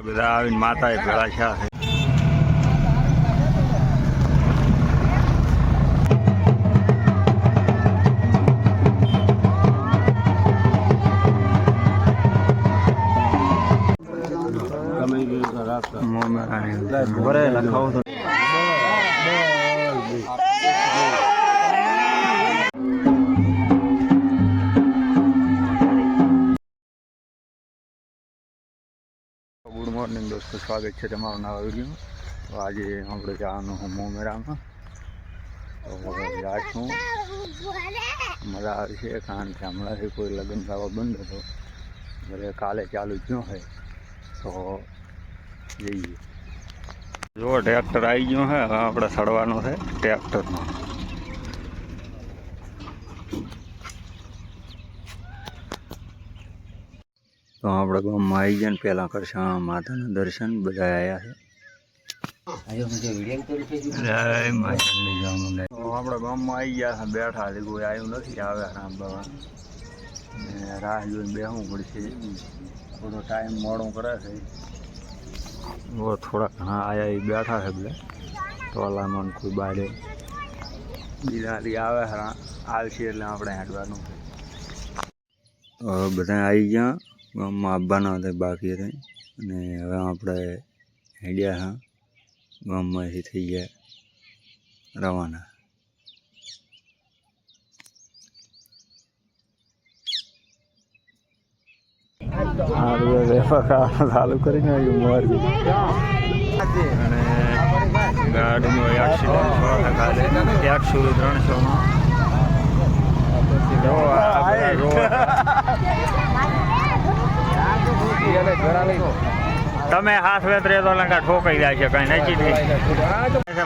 બધા આવીને માતાએ ભેળા થયા છે. ગુડ મોર્નિંગ દોસ્તો, સ્વાગત છે તમારું નવા વિડીયો. તો આજે આપણે જવાનું હું મોમેરામાં. તો જાશું, મજા આવી છે કારણ કે હમણાંથી કોઈ લગ્ન થવા બંધ હતો, એટલે કાલે ચાલુ જ ન હોય તો જઈએ. જો ટ્રેક્ટર આવી ગયો છે, હવે આપણે સડવાનો છે ટ્રેક્ટરનો. તો આપણે ગામમાં આવી ગયા ને પહેલાં કરશું માતાના દર્શન. બધા આવ્યા છે. આપણે ગામમાં આવી ગયા છે, બેઠા હજી કોઈ આવ્યું નથી. આવે રામ બાબા રાહ જોઈને બેસવું પડશે. થોડો ટાઈમ મોડું કરે છે. થોડા ઘણા આવ્યા એ બેઠા છે બધા ટોલામાં. કોઈ બારે બીજાથી આવે આવશે એટલે આપણે હેડવાનું છે. બધા આવી ગયા. ગામમાં આવવાના હતા બાકી હતા, અને હવે આપણે હેડ્યા હા ગામમાંથી થઈ ગયા રવાના. ચાલુ કરીને આવ્યું અને ગાડીનો એક્સિડન્ટ 100 તમે હાથ વેતરે તો લંકા ઠોકાઈ જાય છે. કઈ નચી નહીં.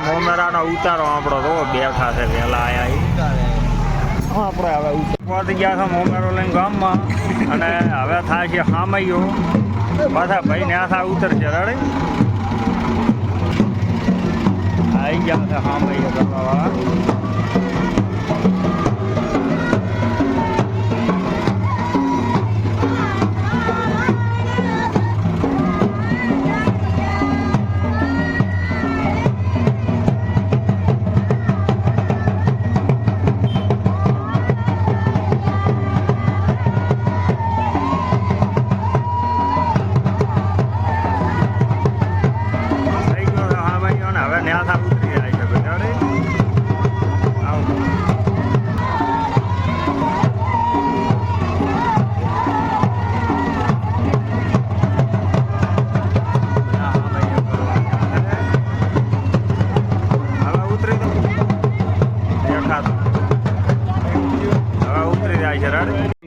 મોમેરાનો ઉતારો આપણો તો બેઠા છે. વહેલા આયા આપણે હવે પહોંચી ગયા છે મોમેરો લઈને ગામમાં, અને હવે થાય છે હામૈયો. પાછા ભાઈ ને આથા ઉતરશે. રડે આવી ગયા છે હામૈયો કરવાવાળા.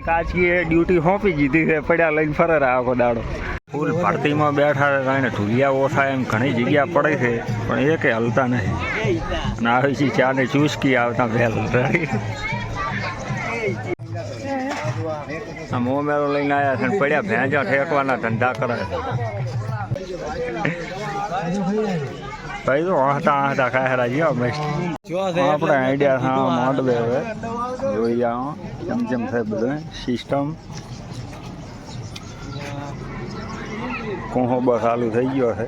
કાચીએ ડ્યુટી સોંપી દીધી છે. પડ્યા લઈને ફરે આખો દાડો. ફૂલ ભરતીમાં બેઠા કાંઈ ને ઢુલિયા ઓછા એમ ઘણી જગ્યા પડે છે, પણ એ કંઈ હલતા નહીં. અને આવી છે ચા ને ચૂસકી આવતા વહેલ. મોમેરો લઈને આવ્યા છે, પડ્યા ભેંજા ઠેકવાના ધંધા કરે. ભાઈ તો હસતા ખાયરા જ્યાં મસ્ત. આપણે આઈડિયા હા માંડવે હવે જોઈ આવો કેમ કેમ થાય બધું સિસ્ટમ. કોહો બસ ચાલુ થઈ ગયો છે.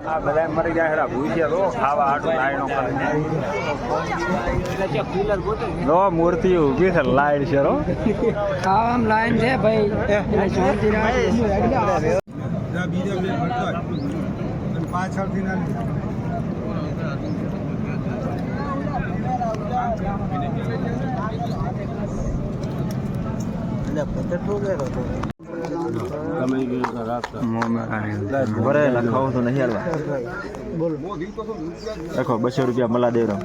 આ બધા મરી જાય ભૂસ્યા તો ખાવા આટલું લાઈનો નો મૂર્તિ ઊભી છે. લાઈન છે રો ખાવામાં લાઈન છે ભાઈ. પાછળથી ખાવું તો નહીં હાલવા. રાખો 200 રૂપિયા મલા દે રહો.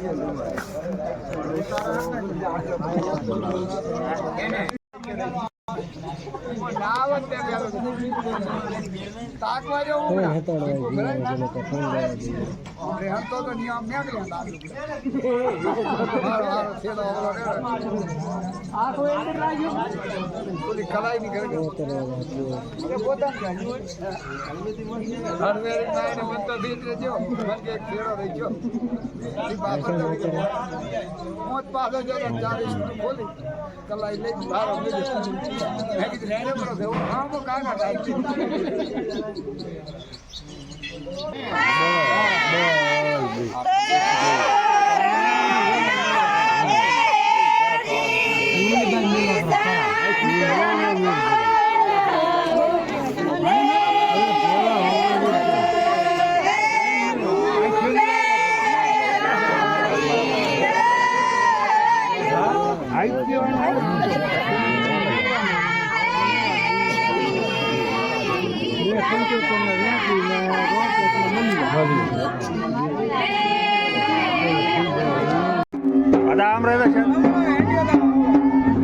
આમ રહે છે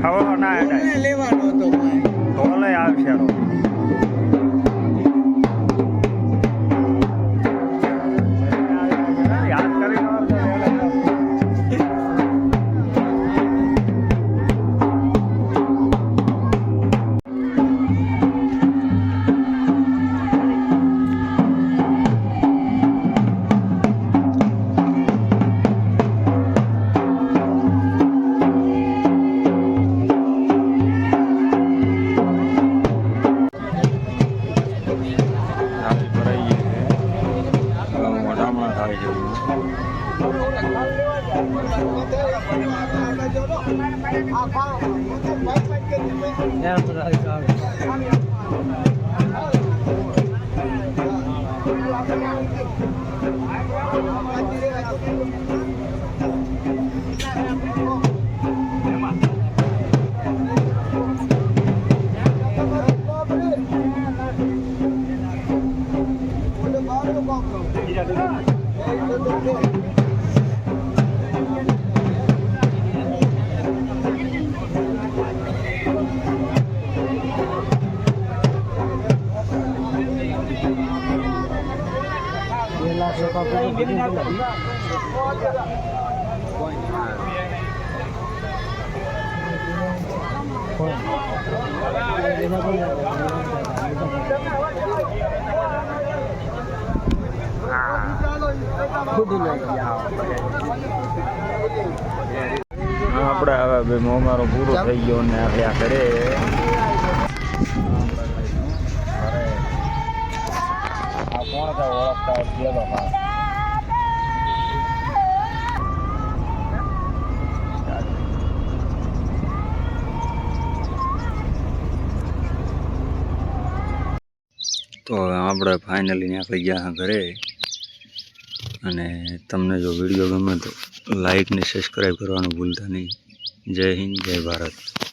હવે ના લેવાનો હતો ઓલે આવશે યાદ કરી આપણે હવે અમારો પૂરો થઈ ગયો ને આપણે આ કરે આ કોણ હતા ઓળખતા ગયેલો હા તો આપણે ફાઇનલી નીકળી ગયા ઘરે અને તમને જો વિડીયો ગમે તો લાઈક ને સબસ્ક્રાઈબ કરવાનું ભૂલતા નહીં. જય હિન્દ, જય ભારત.